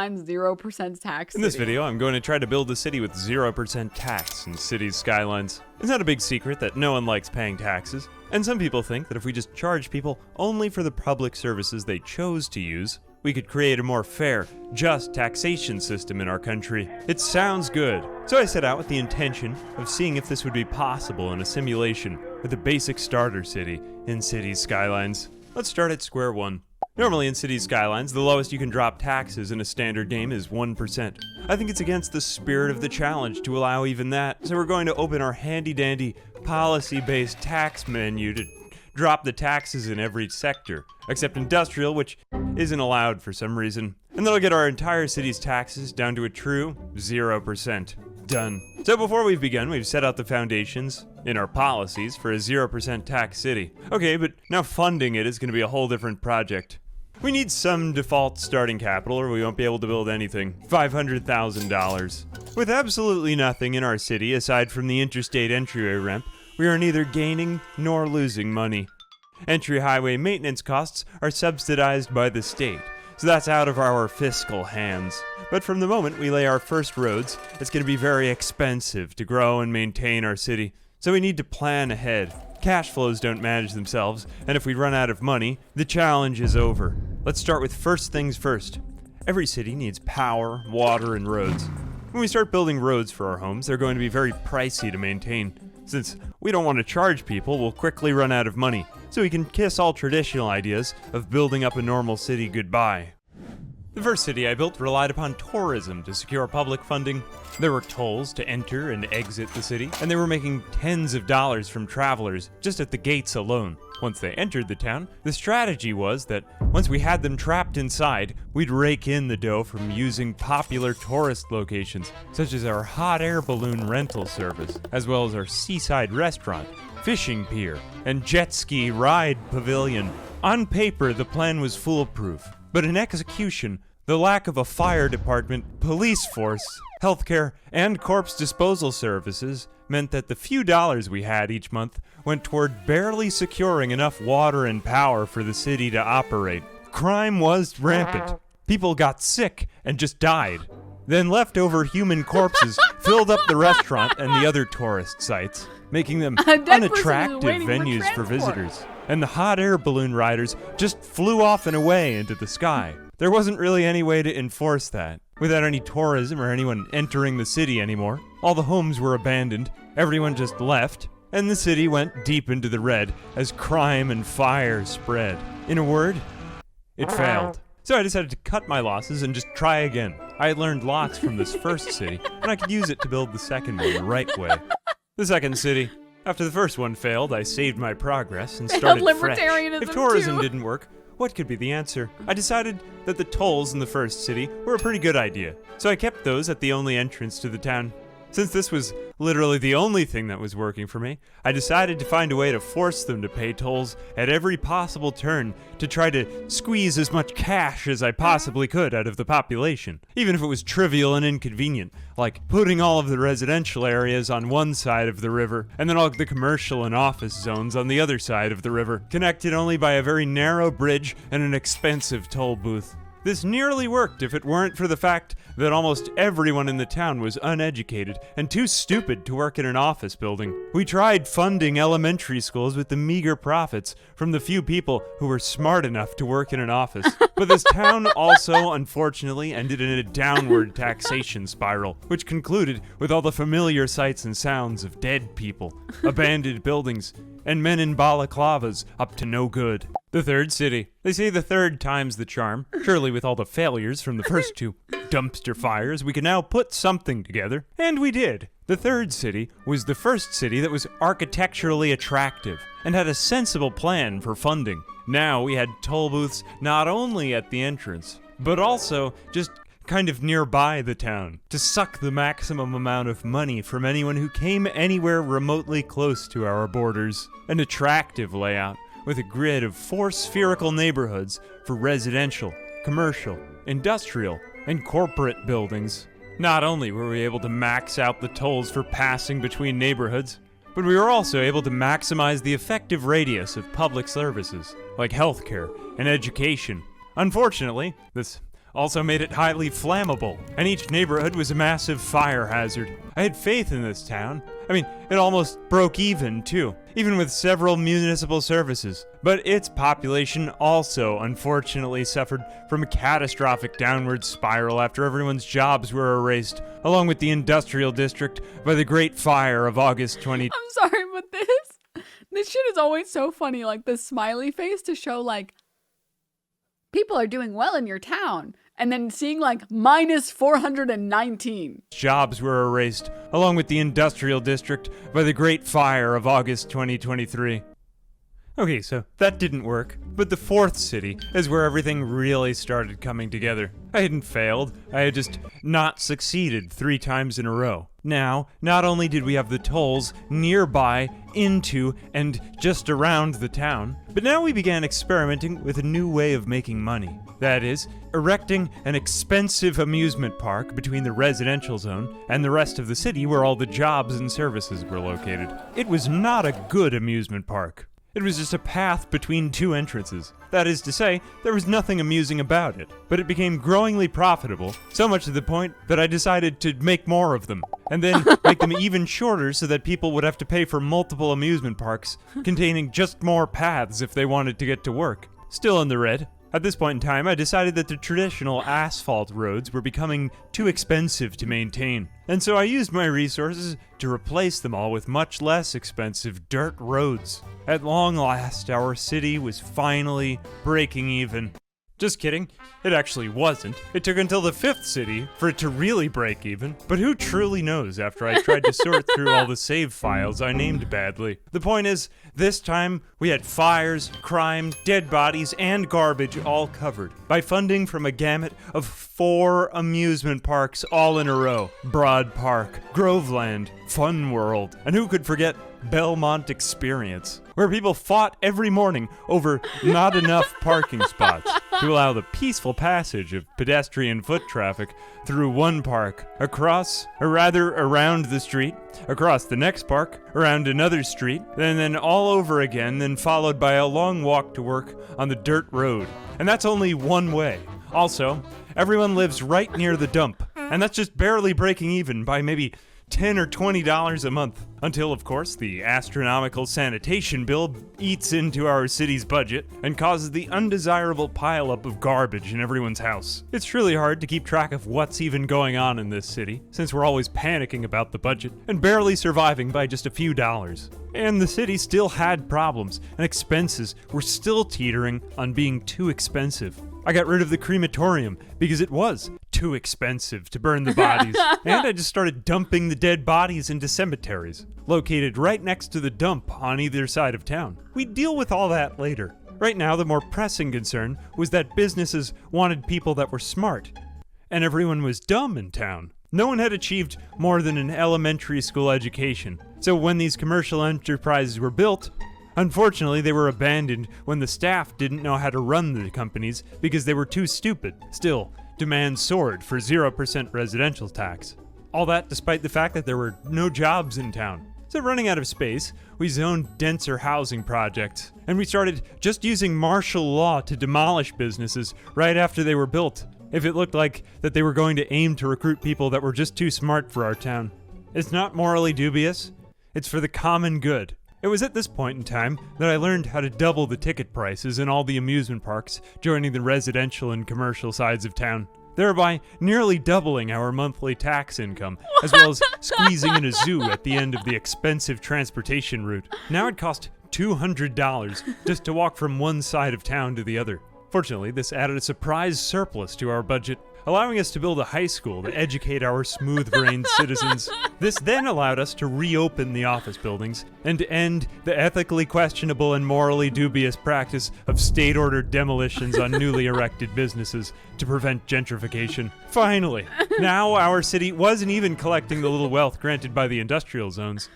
Skylines 0% tax In this city. video, I'm going to try to build a city with 0% tax in Cities Skylines. It's not a big secret that no one likes paying taxes, and some people think that if we just charge people only for the public services they chose to use, we could create a more fair, just taxation system in our country. It sounds good. So I set out with the intention of seeing if this would be possible in a simulation with a basic starter city in Cities Skylines. Let's start at square one. Normally in Cities Skylines, the lowest you can drop taxes in a standard game is 1%. I think it's against the spirit of the challenge to allow even that, so we're going to open our handy-dandy, policy-based tax menu to drop the taxes in every sector, except industrial, which isn't allowed for some reason. And that'll get our entire city's taxes down to a true 0%. Done. So before we've begun, we've set out the foundations in our policies for a 0% tax city. Okay, but now funding it is going to be a whole different project. We need some default starting capital or we won't be able to build anything. $500,000. With absolutely nothing in our city aside from the interstate entryway ramp, we are neither gaining nor losing money. Entry highway maintenance costs are subsidized by the state, so that's out of our fiscal hands. But from the moment we lay our first roads, it's going to be very expensive to grow and maintain our city, so we need to plan ahead. Cash flows don't manage themselves, and if we run out of money, the challenge is over. Let's start with first things first. Every city needs power, water, and roads. When we start building roads for our homes, they're going to be very pricey to maintain. Since we don't want to charge people, we'll quickly run out of money, so we can kiss all traditional ideas of building up a normal city goodbye. The first city I built relied upon tourism to secure public funding. There were tolls to enter and exit the city, and they were making tens of dollars from travelers just at the gates alone. Once they entered the town, the strategy was that once we had them trapped inside, we'd rake in the dough from using popular tourist locations, such as our hot air balloon rental service, as well as our seaside restaurant, fishing pier, and jet ski ride pavilion. On paper, the plan was foolproof, but in execution, the lack of a fire department, police force, healthcare, and corpse disposal services meant that the few dollars we had each month went toward barely securing enough water and power for the city to operate. Crime was rampant. People got sick and just died. Then leftover human corpses filled up the restaurant and the other tourist sites, making them unattractive venues for visitors. And the hot air balloon riders just flew off and away into the sky. There wasn't really any way to enforce that. Without any tourism or anyone entering the city anymore, all the homes were abandoned, everyone just left, and the city went deep into the red as crime and fire spread. In a word, it failed. So I decided to cut my losses and just try again. I had learned lots from this first city, and I could use it to build the second one the right way. The second city. After the first one failed, I saved my progress and started fresh. If tourism didn't work, what could be the answer? I decided that the tolls in the first city were a pretty good idea, so I kept those at the only entrance to the town. Since this was literally the only thing that was working for me, I decided to find a way to force them to pay tolls at every possible turn to try to squeeze as much cash as I possibly could out of the population, even if it was trivial and inconvenient, like putting all of the residential areas on one side of the river and then all of the commercial and office zones on the other side of the river, connected only by a very narrow bridge and an expensive toll booth. This nearly worked if it weren't for the fact that almost everyone in the town was uneducated and too stupid to work in an office building. We tried funding elementary schools with the meager profits from the few people who were smart enough to work in an office. But this town also, unfortunately, ended in a downward taxation spiral, which concluded with all the familiar sights and sounds of dead people, abandoned buildings, and men in balaclavas up to no good. The third city. They say the third time's the charm. Surely with all the failures from the first two dumpster fires, we could now put something together. And we did. The third city was the first city that was architecturally attractive and had a sensible plan for funding. Now we had toll booths not only at the entrance, but also just kind of nearby the town to suck the maximum amount of money from anyone who came anywhere remotely close to our borders. An attractive layout with a grid of 4 spherical neighborhoods for residential, commercial, industrial, and corporate buildings. Not only were we able to max out the tolls for passing between neighborhoods, but we were also able to maximize the effective radius of public services, like healthcare and education. Unfortunately, this also made it highly flammable, and each neighborhood was a massive fire hazard. I had faith in this town. I mean, it almost broke even, too, even with several municipal services. But its population also, unfortunately, suffered from a catastrophic downward spiral after everyone's jobs were erased, along with the industrial district, by the Great Fire of August 20... I'm sorry, but this shit is always so funny, like the smiley face to show, like, people are doing well in your town. And then seeing like minus 419. Jobs were erased, along with the industrial district, by the Great Fire of August 2023. Okay, so that didn't work, but the fourth city is where everything really started coming together. I hadn't failed, I had just not succeeded 3 times in a row. Now, not only did we have the tolls nearby, into, and just around the town, but now we began experimenting with a new way of making money. That is, erecting an expensive amusement park between the residential zone and the rest of the city where all the jobs and services were located. It was not a good amusement park. It was just a path between 2 entrances. That is to say, there was nothing amusing about it, but it became growingly profitable, so much to the point that I decided to make more of them, and then make them even shorter so that people would have to pay for multiple amusement parks, containing just more paths if they wanted to get to work. Still in the red. At this point in time, I decided that the traditional asphalt roads were becoming too expensive to maintain, and so I used my resources to replace them all with much less expensive dirt roads. At long last, our city was finally breaking even. Just kidding, it actually wasn't. It took until the 5th city for it to really break even, but who truly knows after I tried to sort through all the save files I named badly. The point is, this time we had fires, crime, dead bodies, and garbage all covered by funding from a gamut of 4 amusement parks all in a row. Broad Park, Groveland, Fun World, and who could forget Belmont Experience, where people fought every morning over not enough parking spots to allow the peaceful passage of pedestrian foot traffic through one park, around the street, across the next park, around another street, and then all over again, then followed by a long walk to work on the dirt road. And that's only one way. Also, everyone lives right near the dump, and that's just barely breaking even by maybe $10 or $20 a month. Until, of course, the astronomical sanitation bill eats into our city's budget and causes the undesirable pileup of garbage in everyone's house. It's really hard to keep track of what's even going on in this city, since we're always panicking about the budget and barely surviving by just a few dollars. And the city still had problems, and expenses were still teetering on being too expensive. I got rid of the crematorium because it was too expensive to burn the bodies, and I just started dumping the dead bodies into cemeteries, located right next to the dump on either side of town. We'd deal with all that later. Right now, the more pressing concern was that businesses wanted people that were smart, and everyone was dumb in town. No one had achieved more than an elementary school education, so when these commercial enterprises were built, unfortunately, they were abandoned when the staff didn't know how to run the companies because they were too stupid. Still, demand soared for 0% residential tax. All that despite the fact that there were no jobs in town. So running out of space, we zoned denser housing projects, and we started just using martial law to demolish businesses right after they were built, if it looked like that they were going to aim to recruit people that were just too smart for our town. It's not morally dubious, it's for the common good. It was at this point in time that I learned how to double the ticket prices in all the amusement parks, joining the residential and commercial sides of town, thereby nearly doubling our monthly tax income, as well as squeezing in a zoo at the end of the expensive transportation route. Now it cost $200 just to walk from one side of town to the other. Fortunately, this added a surprise surplus to our budget, allowing us to build a high school to educate our smooth-brained citizens. This then allowed us to reopen the office buildings and end the ethically questionable and morally dubious practice of state-ordered demolitions on newly erected businesses to prevent gentrification. Finally, now our city wasn't even collecting the little wealth granted by the industrial zones,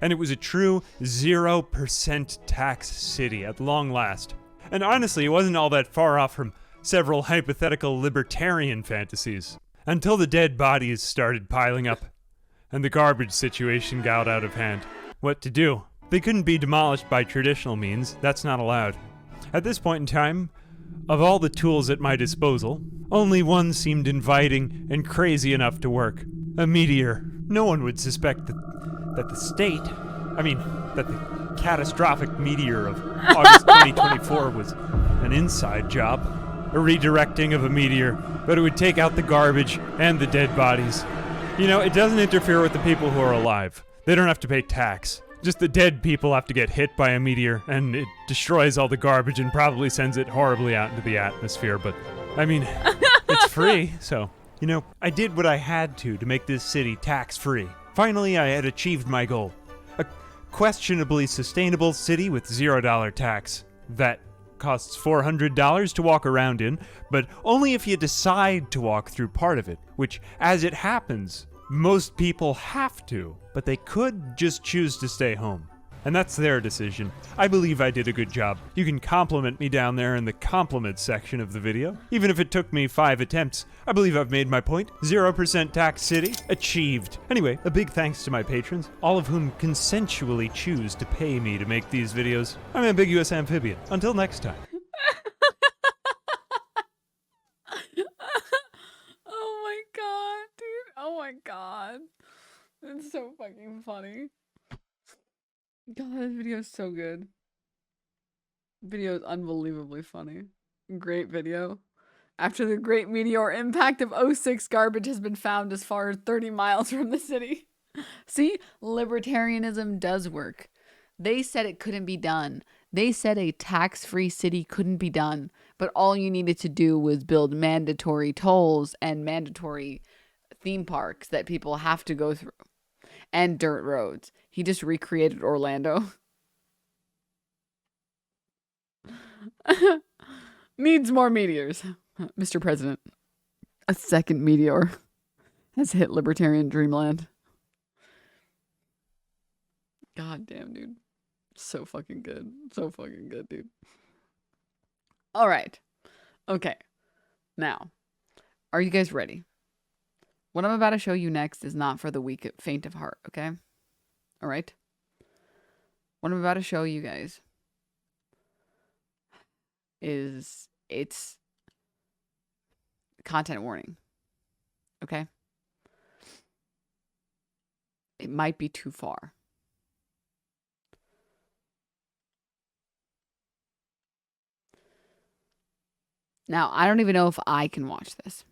and it was a true 0% tax city at long last. And honestly, it wasn't all that far off from several hypothetical libertarian fantasies, until the dead bodies started piling up, and the garbage situation got out of hand. What to do? They couldn't be demolished by traditional means, that's not allowed. At this point in time, Of all the tools at my disposal, only one seemed inviting and crazy enough to work. A meteor. No one would suspect that the catastrophic meteor of August 2024 was an inside job. A redirecting of a meteor, but it would take out the garbage and the dead bodies. You know, it doesn't interfere with the people who are alive. They don't have to pay tax. Just the dead people have to get hit by a meteor, and it destroys all the garbage and probably sends it horribly out into the atmosphere. But, I mean, it's free, so, you know, I did what I had to make this city tax-free. Finally, I had achieved my goal. A questionably sustainable city with $0 tax. That costs $400 to walk around in, but only if you decide to walk through part of it, which, as it happens, most people have to, but they could just choose to stay home. And that's their decision. I believe I did a good job. You can compliment me down there in the compliments section of the video. Even if it took me 5 attempts, I believe I've made my point. 0% tax city, achieved. Anyway, a big thanks to my patrons, all of whom consensually choose to pay me to make these videos. I'm Ambiguous Amphibian. Until next time. Oh my god, dude. Oh my god. It's so fucking funny. God, this video is so good. Video is unbelievably funny. Great video. After the great meteor impact of '06, garbage has been found as far as 30 miles from the city. See, libertarianism does work. They said it couldn't be done. They said a tax-free city couldn't be done, but all you needed to do was build mandatory tolls and mandatory theme parks that people have to go through. And dirt roads. He just recreated Orlando. Needs more meteors. Mr. President, a second meteor has hit libertarian dreamland. God damn, dude. So fucking good. So fucking good, dude. All right. Okay. Now, are you guys ready? What I'm about to show you next is not for the weak, faint of heart, okay? All right? What I'm about to show you guys it's content warning, okay? It might be too far. Now, I don't even know if I can watch this.